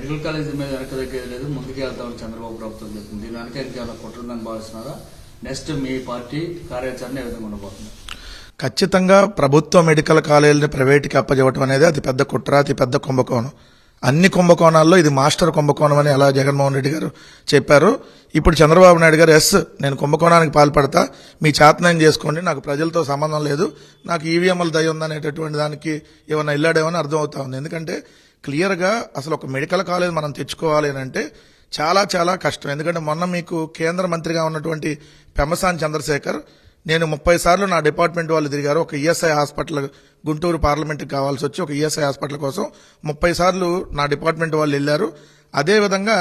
Medical college మీద వెనక దగ్గర లేదు, ముందుకు వెళ్తామని చంద్రబాబు ప్రభుత్వం చెప్తుంది. దీని వెనక ఇంకేమైనా కుట్రదని భావిస్తున్నారా? నెక్స్ట్ మీ పార్టీ కార్యాచరణ ఏ విధంగా ఉండబోతుంది? ఖచ్చితంగా ప్రభుత్వ మెడికల్ కాలేజీని ప్రైవేట్కి అప్పచెప్పడం అనేది అతి పెద్ద కుట్ర, అతి పెద్ద కుంభకోణం. అన్ని కుంభకోణాల్లో ఇది మాస్టర్ కుంభకోణం అని ఎలా జగన్మోహన్ రెడ్డి గారు చెప్పారు. ఇప్పుడు చంద్రబాబు నాయుడు గారు నేను కుంభకోణానికి పాల్పడతా, మీ చేతనం చేసుకోండి, నాకు ప్రజలతో సంబంధం లేదు, నాకు ఈవీఎంల దయ ఉందనేటటువంటి దానికి ఏమన్నా ఇల్లాడేమని అర్థం అవుతా ఉంది. ఎందుకంటే క్లియర్గా అసలు ఒక మెడికల్ కాలేజ్ మనం తెచ్చుకోవాలి అని అంటే చాలా చాలా కష్టం. ఎందుకంటే మొన్న మీకు కేంద్ర మంత్రిగా ఉన్నటువంటి పెమ్మసాని చంద్రశేఖర్, నేను 30 సార్లు నా డిపార్ట్మెంట్ వాళ్ళు తిరిగారు. ఒక ఈఎస్ఐ హాస్పిటల్ గుంటూరు పార్లమెంట్కి కావాల్సి వచ్చి ఒక ఈఎస్ఐ హాస్పిటల్ కోసం 30 సార్లు నా డిపార్ట్మెంట్ వాళ్ళు వెళ్ళారు. అదేవిధంగా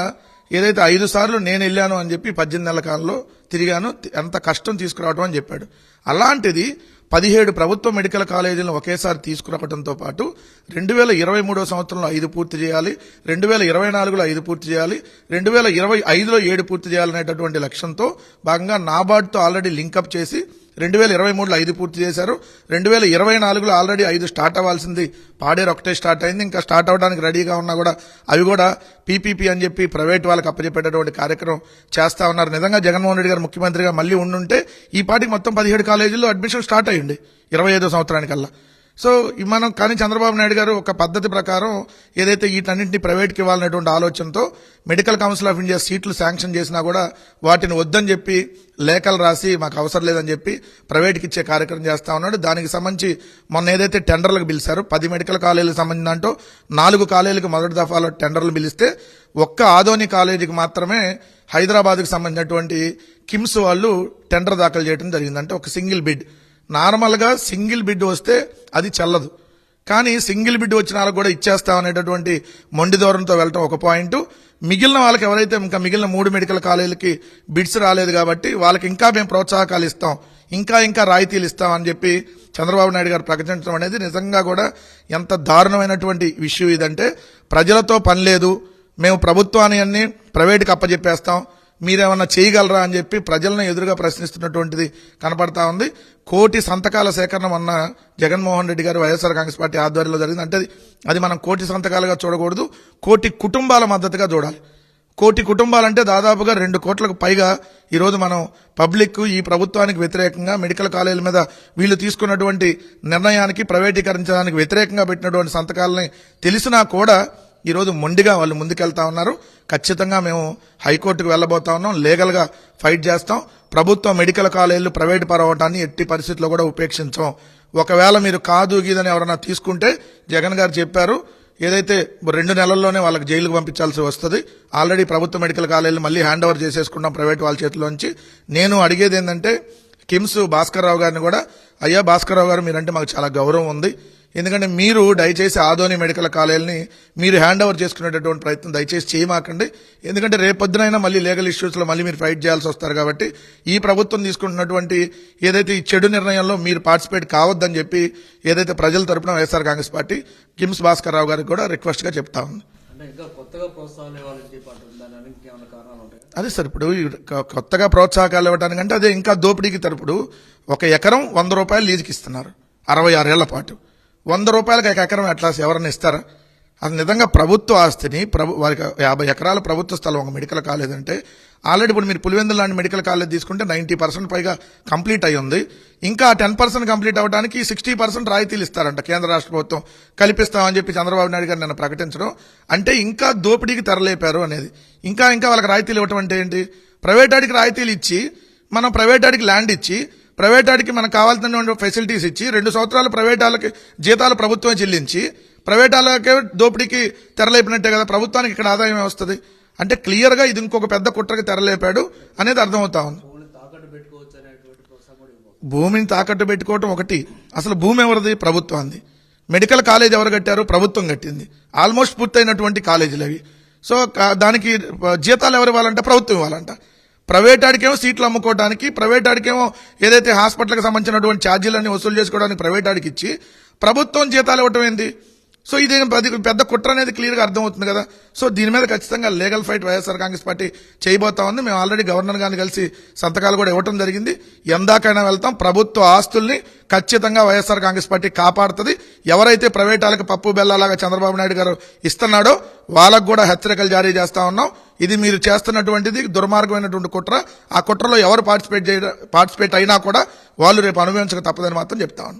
ఏదైతే 5 సార్లు నేను వెళ్ళాను అని చెప్పి 18 నెలల కాలంలో తిరిగాను, ఎంత కష్టం తీసుకురావడం అని చెప్పాడు. అలాంటిది 17 ప్రభుత్వ మెడికల్ కాలేజీలను ఒకేసారి తీసుకురావడంతో పాటు 2023 సంవత్సరంలో 5 పూర్తి చేయాలి, 2024లో 5 పూర్తి చేయాలి, 2025లో 7 పూర్తి చేయాలనేటటువంటి లక్ష్యంతో భాగంగా నాబార్డ్తో ఆల్రెడీ లింకప్ చేసి 2023లో 5 పూర్తి చేశారు. 2024లో ఆల్రెడీ 5 స్టార్ట్ అవ్వాల్సింది పాడేరు ఒకటే స్టార్ట్ అయింది. ఇంకా స్టార్ట్ అవ్వడానికి రెడీగా ఉన్నా కూడా అవి కూడా పీపీపీ అని చెప్పి ప్రైవేట్ వాళ్ళకి అప్పచెప్పేటటువంటి కార్యక్రమం చేస్తా ఉన్నారు. నిజంగా జగన్మోహన్ రెడ్డి గారు ముఖ్యమంత్రిగా మళ్ళీ ఉండుంటే ఈ పాటికి మొత్తం 17 కాలేజీల్లో అడ్మిషన్ స్టార్ట్ అయ్యింది 25వ సంవత్సరానికల్లా. సో మనం కానీ చంద్రబాబు నాయుడు గారు ఒక పద్ధతి ప్రకారం ఏదైతే వీటన్నింటినీ ప్రైవేట్కి ఇవ్వాలనేటువంటి ఆలోచనతో మెడికల్ కౌన్సిల్ ఆఫ్ ఇండియా సీట్లు శాంక్షన్ చేసినా కూడా వాటిని వద్దని చెప్పి లేఖలు రాసి మాకు అవసరం లేదని చెప్పి ప్రైవేట్కి ఇచ్చే కార్యక్రమం చేస్తా ఉన్నాడు. దానికి సంబంధించి మొన్న ఏదైతే టెండర్లకు పిలిచారో 10 మెడికల్ కాలేజీలకు సంబంధించిన దాంట్లో 4 కాలేజీలకు మొదటి దఫాలో టెండర్లు పిలిస్తే ఒక్క ఆదోని కాలేజీకి మాత్రమే హైదరాబాద్కు సంబంధించినటువంటి కిమ్స్ వాళ్ళు టెండర్ దాఖలు చేయడం జరిగింది. అంటే ఒక సింగిల్ బిడ్. నార్మల్గా సింగిల్ బిడ్ వస్తే అది చెల్లదు, కానీ సింగిల్ బిడ్ వచ్చిన వాళ్ళకు కూడా ఇచ్చేస్తాం అనేటటువంటి మొండి ధోరణితో వెళ్ళటం ఒక పాయింట్. మిగిలిన వాళ్ళకి ఎవరైతే ఇంకా మిగిలిన 3 మెడికల్ కాలేజీలకి బిడ్స్ రాలేదు కాబట్టి వాళ్ళకి ఇంకా మేము ప్రోత్సాహకాలు ఇస్తాం, ఇంకా రాయితీలు ఇస్తాం అని చెప్పి చంద్రబాబు నాయుడు గారు ప్రకటించడం అనేది నిజంగా కూడా ఎంత దారుణమైనటువంటి విషయం ఇదంటే, ప్రజలతో పని లేదు, మేము ప్రభుత్వాన్ని అన్ని ప్రైవేట్కి అప్పచెప్పేస్తాం, మీరేమన్నా చేయగలరా అని చెప్పి ప్రజలను ఎదురుగా ప్రశ్నిస్తున్నటువంటిది కనపడతా ఉంది. 1 కోటి సంతకాల సేకరణ మొన్న జగన్మోహన్ రెడ్డి గారు వైఎస్ఆర్ కాంగ్రెస్ పార్టీ ఆధ్వర్యంలో జరిగింది. అంటే అది మనం 1 కోటి సంతకాలుగా చూడకూడదు, 1 కోటి కుటుంబాల మద్దతుగా చూడాలి. 1 కోటి కుటుంబాలంటే దాదాపుగా 2 కోట్లకు పైగా ఈరోజు మనం పబ్లిక్ ఈ ప్రభుత్వానికి వ్యతిరేకంగా మెడికల్ కాలేజీల మీద వీళ్ళు తీసుకున్నటువంటి నిర్ణయానికి ప్రైవేటీకరించడానికి వ్యతిరేకంగా పెట్టినటువంటి సంతకాలని తెలిసినా కూడా ఈరోజు మొండిగా వాళ్ళు ముందుకెళ్తా ఉన్నారు. ఖచ్చితంగా మేము హైకోర్టుకు వెళ్ళబోతా ఉన్నాం, లీగల్గా ఫైట్ చేస్తాం. ప్రభుత్వ మెడికల్ కాలేజీలు ప్రైవేట్ పరవటాన్ని ఎట్టి పరిస్థితుల్లో కూడా ఉపేక్షించాం. ఒకవేళ మీరు కాదు గీదని ఎవరైనా తీసుకుంటే జగన్ గారు చెప్పారు, ఏదైతే 2 నెలల్లోనే వాళ్ళకి జైలుకు పంపించాల్సి వస్తుంది. ఆల్రెడీ ప్రభుత్వ మెడికల్ కాలేజీలు మళ్ళీ హ్యాండ్ ఓవర్ చేసేసుకుంటాం ప్రైవేట్ వాళ్ళ చేతిలోంచి. నేను అడిగేది ఏంటంటే కిమ్స్ భాస్కర్ రావు గారిని కూడా, అయ్యా భాస్కర్ రావు గారు మీరంటే మాకు చాలా గౌరవం ఉంది, ఎందుకంటే మీరు దయచేసి ఆదోని మెడికల్ కాలేజీని మీరు హ్యాండ్ ఓవర్ చేసుకునేటటువంటి ప్రయత్నం దయచేసి చేయమాకండి. ఎందుకంటే రేపొద్దునైనా మళ్ళీ లీగల్ ఇష్యూస్లో మళ్ళీ మీరు ఫైట్ చేయాల్సి వస్తారు. కాబట్టి ఈ ప్రభుత్వం తీసుకుంటున్నటువంటి ఏదైతే ఈ చెడు నిర్ణయంలో మీరు పార్టిసిపేట్ కావద్దని చెప్పి ఏదైతే ప్రజల తరపున వైఎస్ఆర్ కాంగ్రెస్ పార్టీ కిమ్స్ భాస్కర్ రావు గారికి కూడా రిక్వెస్ట్గా చెప్తా ఉంది. అదే సార్, ఇప్పుడు కొత్తగా ప్రోత్సాహకాలు ఇవ్వడానికంటే అదే ఇంకా దోపిడీకి తరపుడు 1 ఎకరం 100 రూపాయలు లీజుకి ఇస్తున్నారు 66 ఏళ్ల పాటు. 100 రూపాయలకు 1 ఎకరం ఎట్లా ఎవరన్నా ఇస్తారా? అది నిజంగా ప్రభుత్వ ఆస్తిని వారికి 50 ఎకరాల ప్రభుత్వ స్థలం ఒక మెడికల్ కాలేజ్ అంటే ఆల్రెడీ ఇప్పుడు మీరు పులివెందుల లాంటి మెడికల్ కాలేజ్ తీసుకుంటే 90% పైగా కంప్లీట్ అయి ఉంది. ఇంకా 10% కంప్లీట్ అవ్వడానికి 60% రాయితీలు ఇస్తారంట కేంద్ర రాష్ట్ర ప్రభుత్వం కల్పిస్తామని చెప్పి చంద్రబాబు నాయుడు గారు నిన్న ప్రకటించడం అంటే ఇంకా దోపిడీకి తెరలేపారు అనేది. ఇంకా వాళ్ళకి రాయితీలు ఇవ్వటం అంటే ఏంటి? ప్రైవేట్ వాడికి రాయితీలు ఇచ్చి మనం ప్రైవేట్ వాడికి ల్యాండ్ ఇచ్చి ప్రైవేట్ వాడికి మనకు కావాల్సిన ఫెసిలిటీస్ ఇచ్చి 2 సంవత్సరాలు ప్రైవేట్ వాళ్ళకి జీతాలు ప్రభుత్వమే చెల్లించి ప్రైవేట్ వాళ్ళకే దోపిడీకి తెరలేపినట్టే కదా, ప్రభుత్వానికి ఇక్కడ ఆదాయం వస్తుంది. అంటే క్లియర్గా ఇది ఇంకొక పెద్ద కుట్రకి తెరలేపాడు అనేది అర్థమవుతా ఉంది. భూమిని తాకట్టు పెట్టుకోవటం ఒకటి, అసలు భూమి ఎవరిది? ప్రభుత్వాన్ని. మెడికల్ కాలేజ్ ఎవరు కట్టారు? ప్రభుత్వం కట్టింది. ఆల్మోస్ట్ పూర్తయినటువంటి కాలేజీలు అవి. సో దానికి జీతాలు ఎవరు ఇవ్వాలంటే ప్రభుత్వం ఇవ్వాలంట. ప్రైవేట్ ఆడికేమో సీట్లు అమ్ముకోవడానికి, ప్రైవేట్ ఆడికేమో ఏదైతే హాస్పిటల్కి సంబంధించినటువంటి ఛార్జీలన్నీ వసూలు చేసుకోవడానికి ప్రైవేట్ ఆడికి ఇచ్చి ప్రభుత్వం జీతాలు ఇవ్వటం ఏంది? సో ఇది పెద్ద కుట్ర అనేది క్లియర్ గా అర్థమవుతుంది కదా. సో దీని మీద ఖచ్చితంగా legal fight YSR Congress party చేయబోతా ఉంది. మేము ఆల్రెడీ గవర్నర్ గారిని కలిసి సంతకాలు కూడా ఇవ్వడం జరిగింది. ఎందాకైనా వెళ్తాం. ప్రభుత్వ ఆస్తుల్ని ఖచ్చితంగా వైఎస్ఆర్ కాంగ్రెస్ పార్టీ కాపాడుతుంది. ఎవరైతే ప్రైవేటాలకు పప్పు బెల్లాలాగా చంద్రబాబు నాయుడు గారు ఇస్తున్నాడో వాళ్ళకు కూడా హెచ్చరికలు జారీ చేస్తా ఉన్నాం. ఇది మీరు చేస్తున్నటువంటిది దుర్మార్గమైనటువంటి కుట్ర. ఆ కుట్రలో ఎవరు పార్టిసిపేట్ అయినా కూడా వాళ్ళు రేపు అనుభవించక తప్పదని మాత్రం చెప్తా ఉన్నాం.